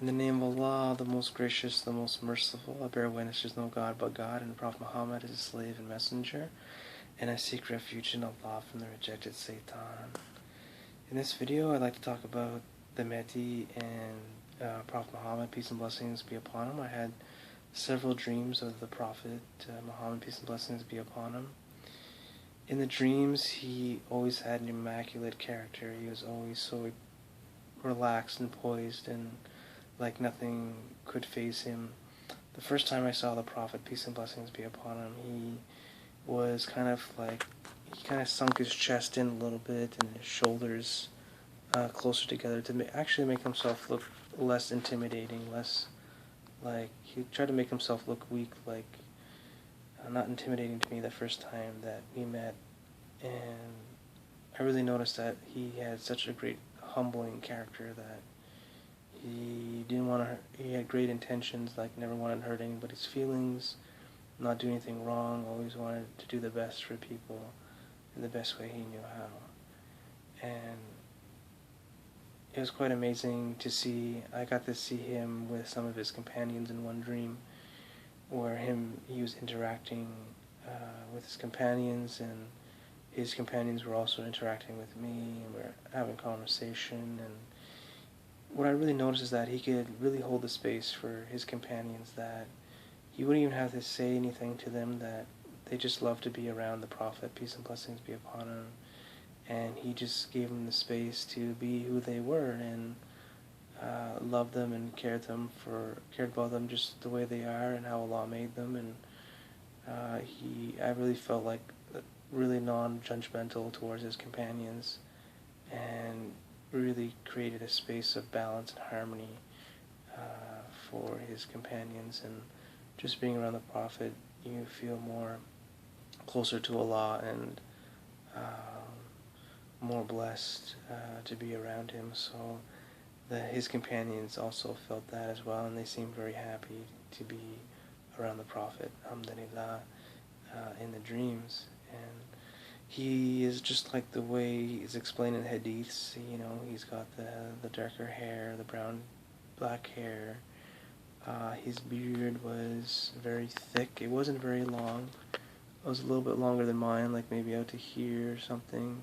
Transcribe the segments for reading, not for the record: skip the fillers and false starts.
In the name of Allah, the most gracious, the most merciful, I bear witness there is no God but God, and Prophet Muhammad is his slave and messenger, and I seek refuge in Allah from the rejected Satan. In this video, I'd like to talk about the Mahdi and Prophet Muhammad, peace and blessings be upon him. I had several dreams of the Prophet Muhammad, peace and blessings be upon him. In the dreams, he always had an immaculate character. He was always so relaxed and poised and like nothing could faze him. The first time I saw the Prophet, peace and blessings be upon him, he was kind of like, he kind of sunk his chest in a little bit and his shoulders closer together to actually make himself look less intimidating, less like, he tried to make himself look weak, like not intimidating to me the first time that we met. And I really noticed that he had such a great humbling character that he didn't want to. He had great intentions, like never wanted to hurt anybody's feelings, not do anything wrong. Always wanted to do the best for people in the best way he knew how. And it was quite amazing to see. I got to see him with some of his companions in one dream, where he was interacting with his companions, and his companions were also interacting with me, and we were having conversation. And what I really noticed is that he could really hold the space for his companions, that he wouldn't even have to say anything to them, that they just loved to be around the Prophet, peace and blessings be upon him, and he just gave them the space to be who they were, and loved them and cared about them just the way they are and how Allah made them. And I really felt like really non-judgmental towards his companions, and really created a space of balance and harmony for his companions. And just being around the Prophet, you feel more closer to Allah and more blessed to be around him. So his companions also felt that as well, and they seemed very happy to be around the Prophet, alhamdulillah, in the dreams. And he is just like the way he's explained in the hadiths. You know, he's got the darker hair, the black hair. His beard was very thick. It wasn't very long. It was a little bit longer than mine, like maybe out to here or something.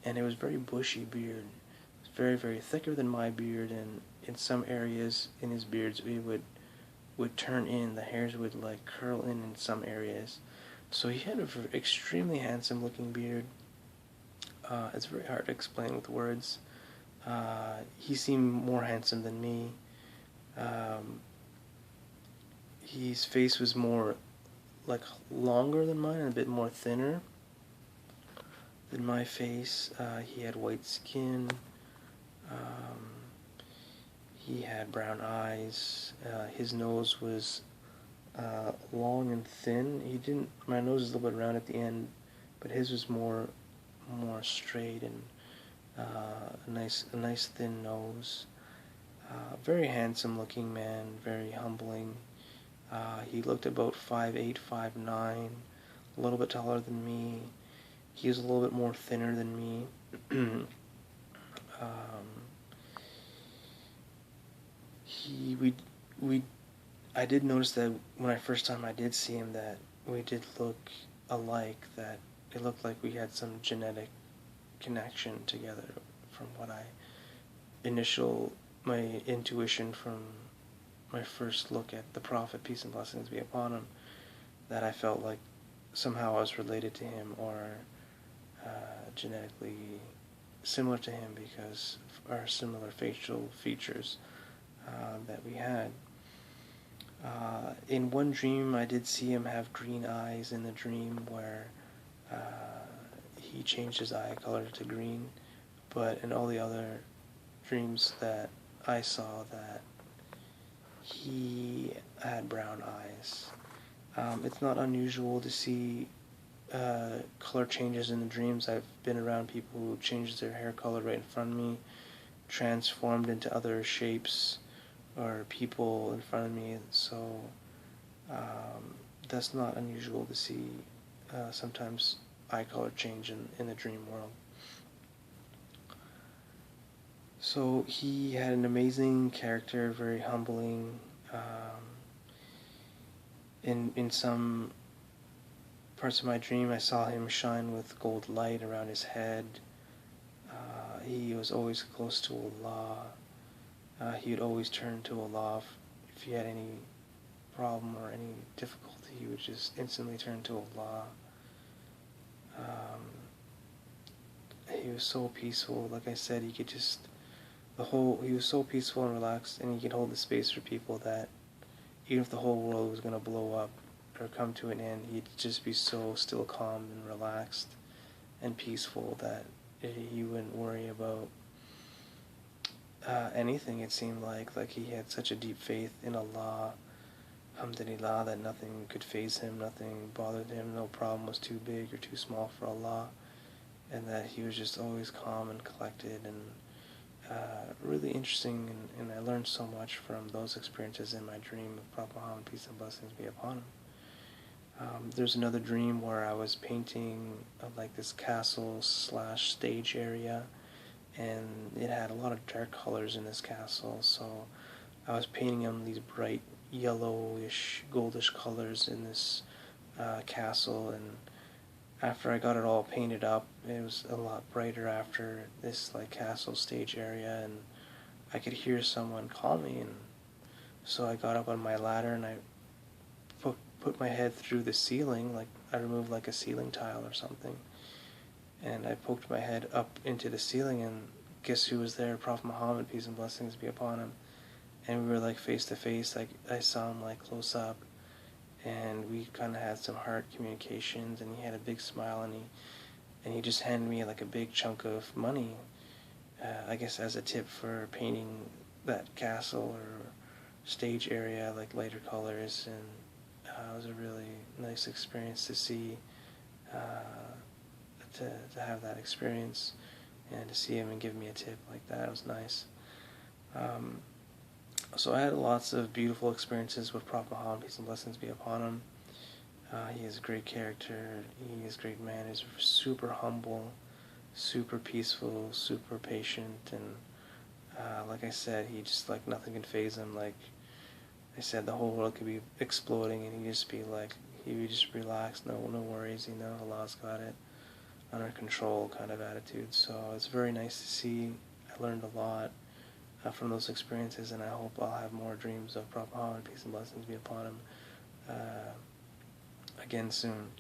And it was very bushy beard. It was very, very thicker than my beard, and in some areas in his beards it would turn in. The hairs would like curl in some areas. So he had an extremely handsome looking beard. It's very hard to explain with words. He seemed more handsome than me. His face was more like longer than mine and a bit more thinner than my face. He had white skin. He had brown eyes. His nose was long and thin. My nose is a little bit round at the end, but his was more straight and a nice thin nose. Very handsome looking man, very humbling. He looked about 5'8", 5'9", a little bit taller than me. He was a little bit more thinner than me. I did notice that when I did see him, that we did look alike, that it looked like we had some genetic connection together from my intuition from my first look at the Prophet, peace and blessings be upon him, that I felt like somehow I was related to him, or genetically similar to him because of our similar facial features that we had. In one dream, I did see him have green eyes in the dream, where he changed his eye color to green, but in all the other dreams that I saw, that he had brown eyes. It's not unusual to see color changes in the dreams. I've been around people who changed their hair color right in front of me, transformed into other shapes or people in front of me. So that's not unusual to see sometimes eye color change in the dream world. So he had an amazing character, very humbling. In some parts of my dream, I saw him shine with gold light around his head. He was always close to Allah. He would always turn to Allah if he had any problem or any difficulty. He would just instantly turn to Allah. He was so peaceful. Like I said, he could just he was so peaceful and relaxed, and he could hold the space for people that even if the whole world was going to blow up or come to an end, he'd just be so still calm and relaxed and peaceful that he wouldn't worry about anything. It seemed like he had such a deep faith in Allah, alhamdulillah, that nothing could faze him, nothing bothered him, no problem was too big or too small for Allah, and that he was just always calm and collected, and really interesting, and I learned so much from those experiences in my dream of Prophet Muhammad, peace and blessings be upon him. There's another dream where I was painting like this castle slash stage area, and it had a lot of dark colors in this castle, so I was painting on these bright yellowish, goldish colors in this castle, and after I got it all painted up, it was a lot brighter after this like castle stage area, and I could hear someone call me, and so I got up on my ladder and I put my head through the ceiling, like I removed like a ceiling tile or something, and I poked my head up into the ceiling, and guess who was there? Prophet Muhammad, peace and blessings be upon him. And we were like face to face, like I saw him like close up, and we kind of had some heart communications, and he had a big smile, and he just handed me like a big chunk of money, I guess as a tip for painting that castle or stage area like lighter colors, and it was a really nice experience to see, to have that experience, and to see him and give me a tip like that. It was nice. So I had lots of beautiful experiences with Prophet Muhammad, peace and blessings be upon him. He is a great character. He is a great man. He's super humble, super peaceful, super patient, and like I said, he just like nothing can faze him. Like I said, the whole world could be exploding, and he would just relax, no worries, Allah's got it under control kind of attitude. So it's very nice to see. I learned a lot from those experiences, and I hope I'll have more dreams of Prophet Muhammad, peace and blessings be upon him, again soon.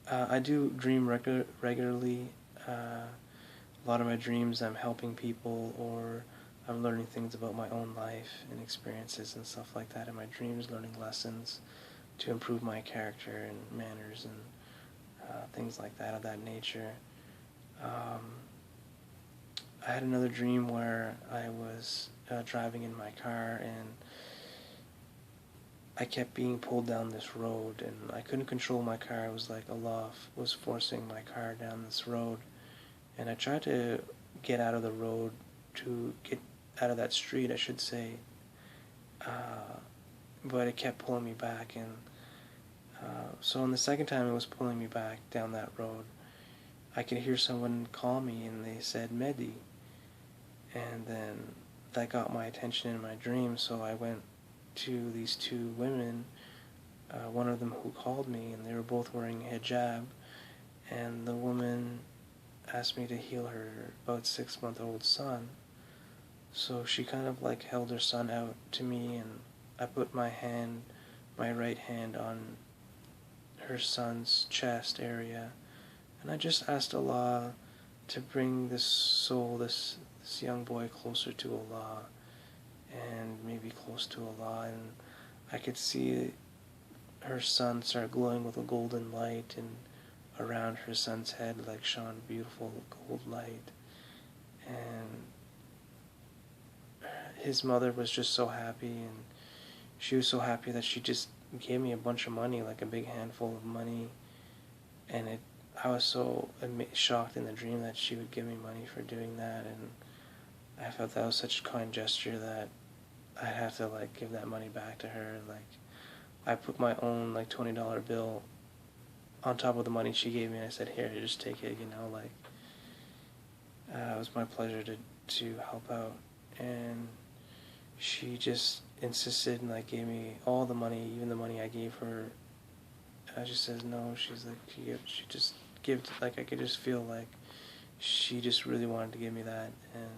I do dream regularly. A lot of my dreams I'm helping people, or I'm learning things about my own life and experiences and stuff like that in my dreams, learning lessons to improve my character and manners and things like that of that nature. I had another dream where I was driving in my car, and I kept being pulled down this road, and I couldn't control my car. It was like Allah was forcing my car down this road, and I tried to get out of the road, to get out of that street, I should say, but it kept pulling me back, and so on the second time it was pulling me back down that road, I could hear someone call me, and they said Mahdi, and then that got my attention in my dream, so I went to these two women, one of them who called me, and they were both wearing hijab, and the woman asked me to heal her about 6-month-old son. So she kind of like held her son out to me, and I put my right hand on her son's chest area, and I just asked Allah to bring this soul, this young boy, closer to Allah, and maybe close to Allah, and I could see her son start glowing with a golden light, and around her son's head like shone beautiful gold light, and his mother was just so happy, and she was so happy that she just gave me a bunch of money, like a big handful of money, and I was so shocked in the dream that she would give me money for doing that, and I felt that was such a kind gesture that I have to like give that money back to her. Like I put my own like $20 bill on top of the money she gave me, and I said, "Here, just take it." Like it was my pleasure to help out. And she just insisted and like gave me all the money, even the money I gave her. She says no. She's like she just gave, like I could just feel like she just really wanted to give me that, and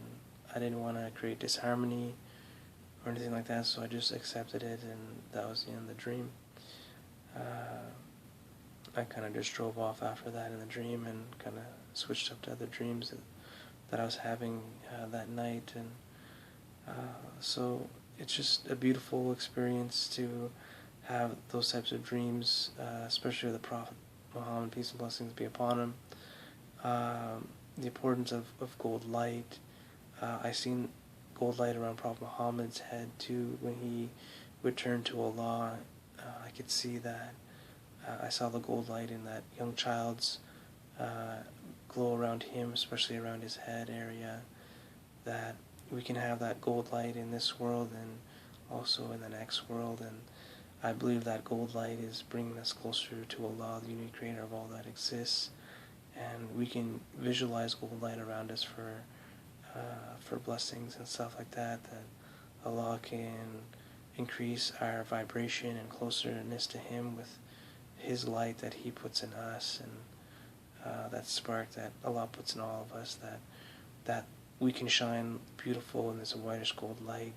I didn't want to create disharmony or anything like that, so I just accepted it, and that was the end of the dream. I kind of just drove off after that in the dream and kind of switched up to other dreams that I was having that night, and so it's just a beautiful experience to have those types of dreams, especially the Prophet Muhammad, peace and blessings be upon him. The importance of gold light. I seen gold light around Prophet Muhammad's head too when he returned to Allah. I could see that. I saw the gold light in that young child's glow around him, especially around his head area. That we can have that gold light in this world and also in the next world, and I believe that gold light is bringing us closer to Allah, the unique creator of all that exists, and we can visualize gold light around us for blessings and stuff like that, that Allah can increase our vibration and closeness to Him with His light that He puts in us, and that spark that Allah puts in all of us, that we can shine beautiful in this whitish gold light,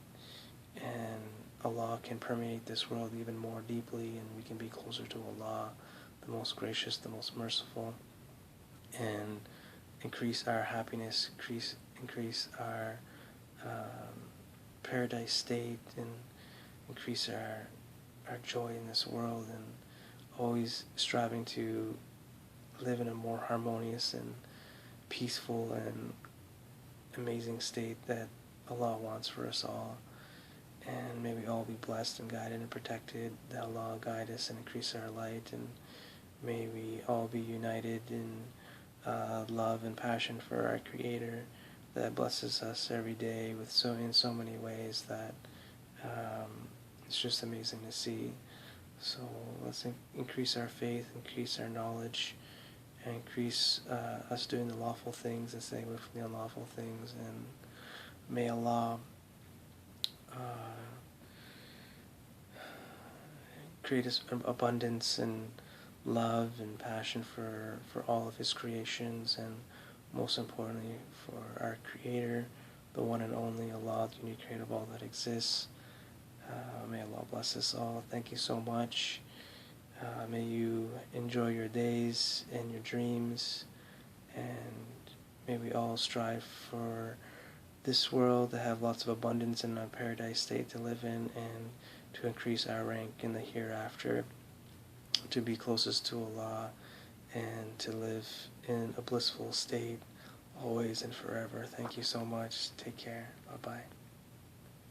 and Allah can permeate this world even more deeply, and we can be closer to Allah, the most gracious, the most merciful, and increase our happiness, increase our paradise state, and increase our joy in this world, and always striving to live in a more harmonious and peaceful and amazing state that Allah wants for us all. And may we all be blessed and guided and protected, that Allah guide us and increase our light, and may we all be united in love and passion for our Creator that blesses us every day with in so many ways that it's just amazing to see. So let's increase our faith, increase our knowledge, and increase us doing the lawful things and staying away from the unlawful things. And may Allah create us abundance and love and passion for all of His creations, and most importantly for our Creator, the one and only Allah, the unique creator of all that exists. May Allah bless us all. Thank you so much. May you enjoy your days and your dreams, and may we all strive for this world to have lots of abundance and a paradise state to live in, and to increase our rank in the hereafter, to be closest to Allah, and to live in a blissful state always and forever. Thank you so much. Take care. Bye-bye.